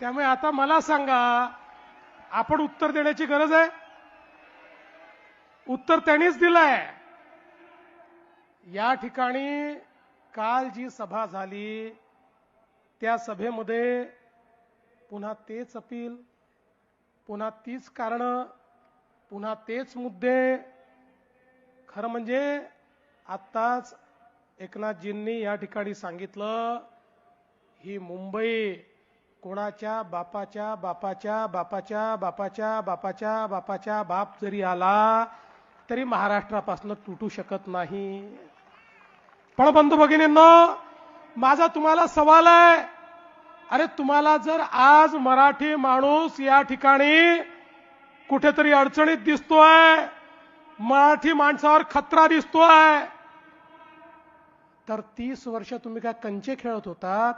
त्यामुळे आता मला सांगा, आपण उत्तर देण्याची गरज आहे? उत्तर त्यांनीच दिलंय. या ठिकाणी काल जी सभा झाली त्या सभेमध्ये पुन्हा तेच अपील, पुन्हा तीच कारणं, पुन्हा तेच मुद्दे. खरं म्हणजे आत्ताच एकनाथजींनी या ठिकाणी सांगितलं, ही मुंबई कोणाच्या बापाच्या बापाच्या बापाच्या बापाच्या बापाच्या बापाच्या बाप जरी आला तरी महाराष्ट्रापासून तुटू शकत नाही. पण बंधू भगिनींनो, माझा तुम्हाला सवाल आहे, अरे तुम्हाला जर आज मराठी माणूस या ठिकाणी कुठेतरी अडचणीत दिसतोय, मराठी माणसावर खतरा दिसतोय, तर 30 वर्ष तुम्ही काय कंचे खेळत होतात?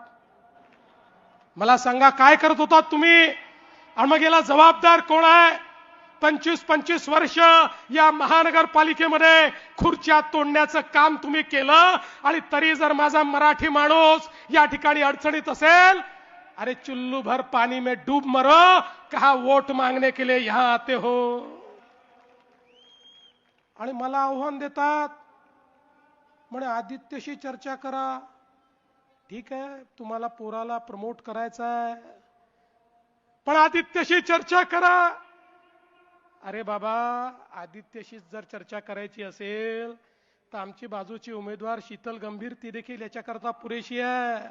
मला सांगा, काय करत होतात तुम्ही? आणि मग याला जबाबदार कोण आहे? 25-25 वर्ष या महानगरपालिकेमध्ये खुर्च्या तोडण्याचं काम तुम्ही केलं, आणि तरी जर माझा मराठी माणूस या ठिकाणी अडचणीत असेल, अरे चुल्लू भर पानी में डूब मरो, कहा वोट मांगने के लिए यहां आते हो. आणि मला आव्हान देतात, म्हणे आदित्यशी चर्चा करा. ठीक आहे, तुम्हाला पोराला प्रमोट करायचं आहे, पण आदित्यशी चर्चा करा. अरे बाबा, आदित्यशी जर चर्चा करायची असेल तर आमची बाजूची उमेदवार शीतल गंभीर ती देखील याच्याकरता पुरेशी आहे.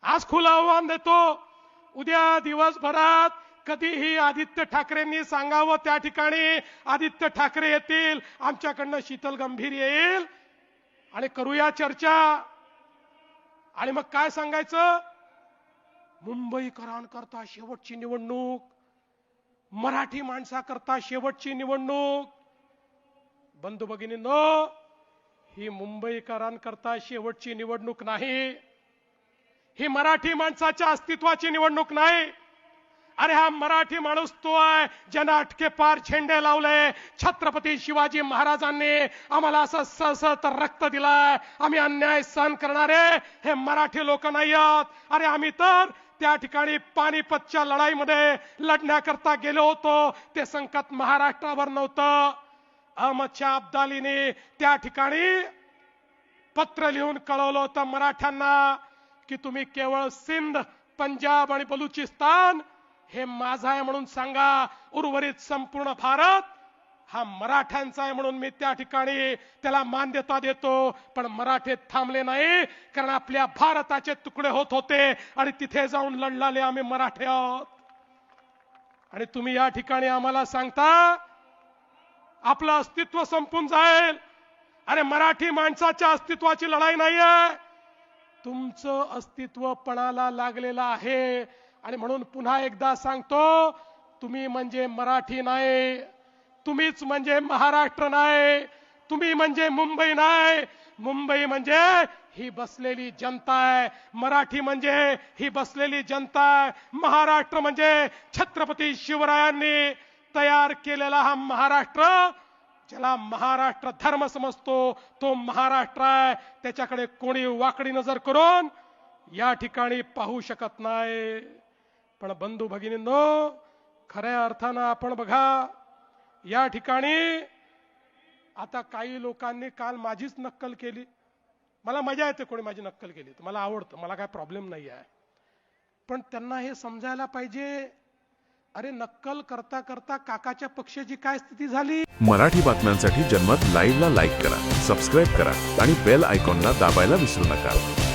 आज खुलं आव्हान देतो, उद्या दिवसभरात कधीही आदित्य ठाकरेंनी सांगावं त्या ठिकाणी आदित्य ठाकरे येतील, आमच्याकडनं शीतल गंभीर येईल आणि करूया चर्चा. आणि मग काय सांगायचं? मुंबईकरांकरता शेवटची निवडणूक, मराठी माणसाकरता शेवटची निवडणूक. बंधू भगिनींनो, ही मुंबईकरांकरता शेवटची निवडणूक नाही, ही मराठी माणसाच्या अस्तित्वाची निवडणूक नाही. अरे हा मराठी माणूस तो आहे ज्यानं अटके पार झेंडे लावले. छत्रपती शिवाजी महाराजांनी आम्हाला असं सळसळत रक्त दिलाय. आम्ही अन्याय सहन करणारे हे मराठी लोक नाही आहोत. अरे आम्ही तर त्या ठिकाणी पानिपतच्या लढाईमध्ये लढण्याकरता गेलो होतो. ते संकट महाराष्ट्रावर नव्हतं. अहमद शाह अब्दालीने त्या ठिकाणी पत्र लिहून कळवलं होतं मराठ्यांना की तुम्ही केवळ सिंध, पंजाब आणि बलुचिस्तान हे माझा आहे म्हणून सांगा, उर्वरित संपूर्ण भारत हा मराठ्यांचा आहे म्हणून मी त्या ठिकाणी त्याला मान्यता देतो. पण मराठे थांबले नाही, कारण आपल्या भारताचे तुकडे होत होते आणि तिथे जाऊन लढलेले आम्ही मराठे आहोत. आणि तुम्ही या ठिकाणी आम्हाला सांगता आपलं अस्तित्व संपून जाईल. अरे मराठी माणसाच्या अस्तित्वाची लढाई नाहीये, तुमचं अस्तित्व पणाला लागलेलं आहे. आणि म्हणून पुन्हा एकदा सांगतो, तुम्ही म्हणजे मराठी नाही, तुम्हीच म्हणजे महाराष्ट्र नाही, तुम्ही म्हणजे मुंबई नाही. मुंबई म्हणजे ही बसलेली जनता आहे, मराठी म्हणजे ही बसलेली जनता आहे. महाराष्ट्र म्हणजे छत्रपती शिवरायांनी तयार केलेला हा महाराष्ट्र, ज्याला महाराष्ट्र धर्म समजतो तो महाराष्ट्र आहे. त्याच्याकडे कोणी वाकडी नजर करून या ठिकाणी पाहू शकत नाही. पण बंधू भगिनींनो, खऱ्या अर्थानं आपण बघा, या ठिकाणी आता काही लोकांनी काल माझीच नक्कल केली. मला मजा येते कोणी माझी नक्कल केली, मला आवडतं, मला काय प्रॉब्लेम नाही आहे. पण त्यांना हे समजायला पाहिजे, अरे नक्कल करता करता काकाच्या पक्षाची काय स्थिती झाली. मराठी बातम्यांसाठी जन्मत लाईव्हला लाईक करा, सबस्क्राईब करा आणि बेल आयकॉनला दाबायला विसरू नका.